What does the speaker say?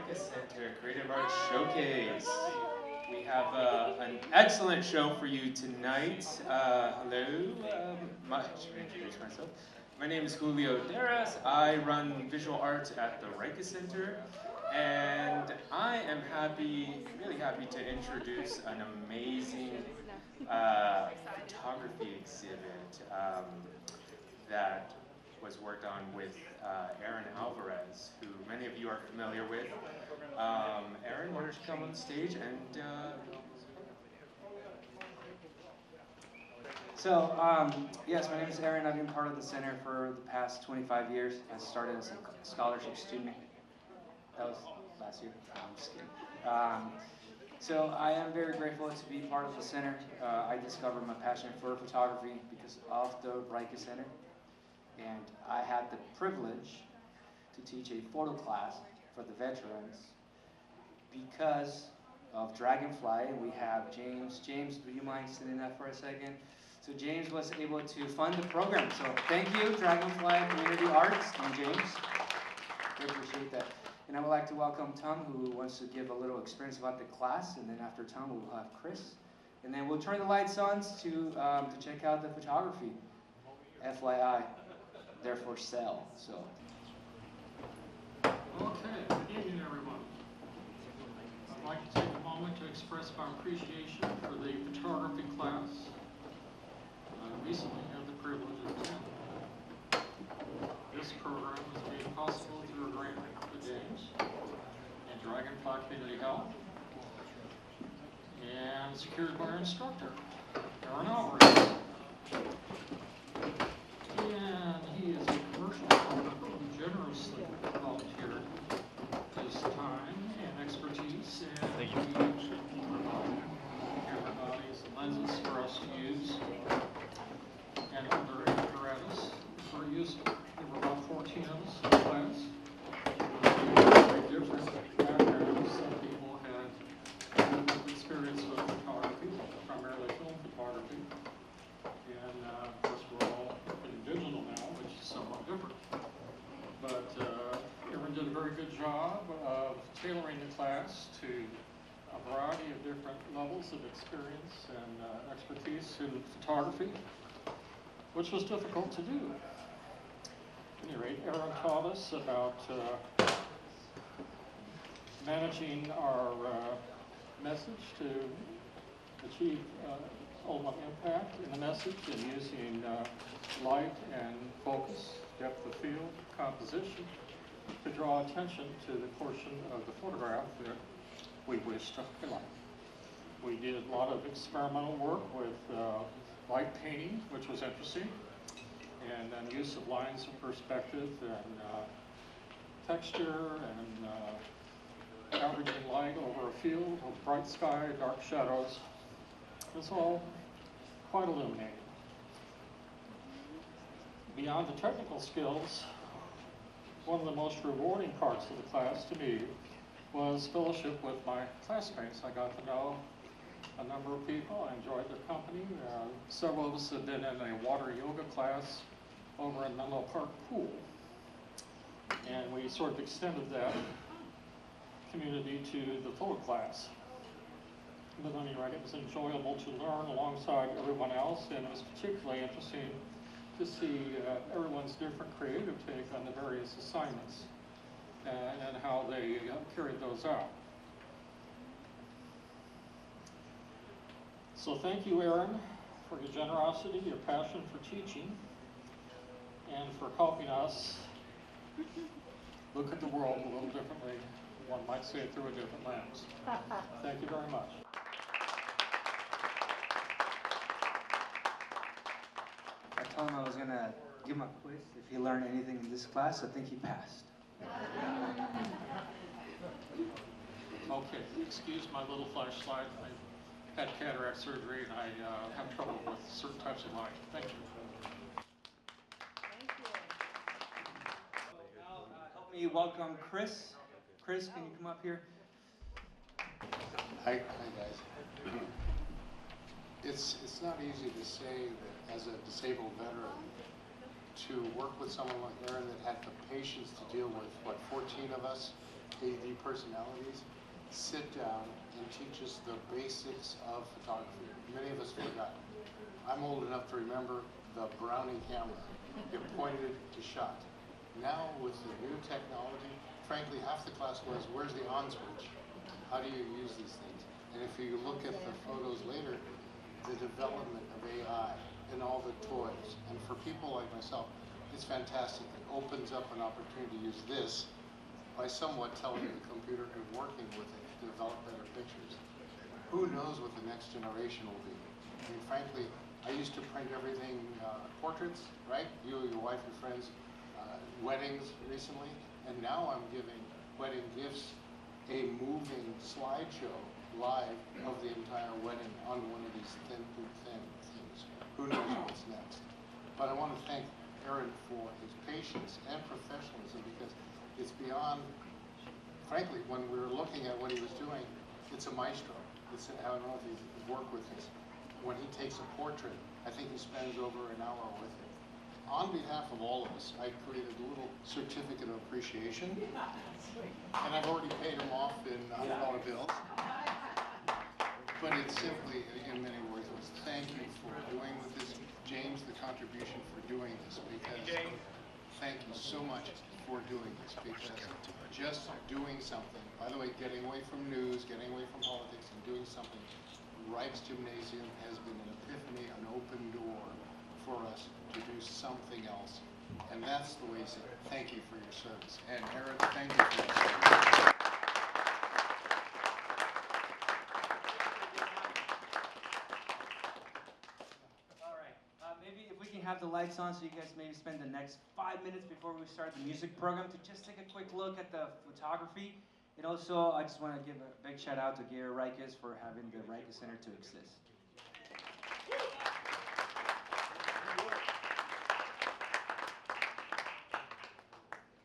Riekes Center Creative Arts Showcase. We have an excellent show for you tonight. Hello, should I introduce myself? My name is Julio Deras. I run visual arts at the Riekes Center, and I am really happy to introduce an amazing photography exhibit that was worked on with Aaron Alvarez, who many of you are familiar with. Aaron, why don't you come on the stage and yes, my name is Aaron. I've been part of the center for the past 25 years. I started as a scholarship student. That was last year. I'm just kidding. So I am very grateful to be part of the center. I discovered my passion for photography because of the Riekes Center. And I had the privilege to teach a photo class for the veterans because of Dragonfly. We have James. James, would you mind sitting up for a second? So James was able to fund the program. So thank you, Dragonfly Community Arts and James. We appreciate that. And I would like to welcome Tom, who wants to give a little experience about the class. And then after Tom, we'll have Chris. And then we'll turn the lights on to check out the photography. FYI. They're for sale, so. Okay, good evening, everyone. I'd like to take a moment to express my appreciation for the photography class I recently had the privilege of attending. This program was made possible through a grant from the James and Dragonfly Community Health and secured by our instructor, Aaron Alvarez. And he is a commercial photographer who generously volunteered his time and expertise, and he provided camera bodies and lenses for us to use, and other apparatus for use. There were about 14 of us in the class. Very different backgrounds. Some people had experience with photography, primarily film photography, and of course we're all digital now, which is somewhat different. But Aaron did a very good job of tailoring the class to a variety of different levels of experience and expertise in photography, which was difficult to do. At any rate, Aaron taught us about managing our message to achieve ultimate impact in the message, and using light and focus, depth of field, composition to draw attention to the portion of the photograph that we wish to highlight. We did a lot of experimental work with light painting, which was interesting, and then use of lines of perspective and texture and averaging light over a field with bright sky, dark shadows. It's all quite illuminating. Beyond the technical skills, one of the most rewarding parts of the class to me was fellowship with my classmates. I got to know a number of people. I enjoyed their company. Several of us had been in a water yoga class over in Menlo Park Pool. And we sort of extended that community to the photo class. But at any rate, it was enjoyable to learn alongside everyone else, and it was particularly interesting to see everyone's different creative take on the various assignments and how they carried those out. So thank you, Aaron, for your generosity, your passion for teaching, and for helping us look at the world a little differently. One might say it through a different lens. Thank you very much. I told him I was going to give him a quiz if he learned anything in this class. I think he passed. Okay, excuse my little flashlight. I had cataract surgery and I have trouble with certain types of light. Thank you. Thank you. Now, help me welcome Chris. Chris, can you come up here? Hi guys. It's not easy to say that as a disabled veteran to work with someone like Aaron that had the patience to deal with, 14 of us AD personalities, sit down and teach us the basics of photography. Many of us forgot. I'm old enough to remember the Brownie camera. You pointed, you shot. Now with the new technology, frankly, half the class was, where's the on switch? How do you use these things? And if you look at the photos later, the development of AI and all the toys. And for people like myself, it's fantastic. It opens up an opportunity to use this by somewhat telling the computer and working with it to develop better pictures. Who knows what the next generation will be? I mean, frankly, I used to print everything, portraits, right? You, your wife, your friends, weddings recently, and now I'm giving wedding gifts a moving slideshow live of the entire wedding on one of these thin things. Who knows what's next? But I want to thank Aaron for his patience and professionalism, because it's beyond, frankly, when we were looking at what he was doing, it's a maestro. I don't know if you've worked with this. When he takes a portrait, I think he spends over an hour with it. On behalf of all of us, I created a little certificate of appreciation, and I've already paid him off in $100 bills. But it's simply, in many words, was thank you for doing with this, James, the contribution for doing this, because thank you so much for doing this, because just doing something, by the way, getting away from news, getting away from politics, and doing something, Riekes Gymnasium has been an epiphany, an open door for us to do something else. And that's the way to say thank you for your service. And Aaron, thank you for your service. All right, maybe if we can have the lights on so you guys maybe spend the next 5 minutes before we start the music program to just take a quick look at the photography. And also, I just want to give a big shout out to Gary Riekes for having the Riekes Center to exist.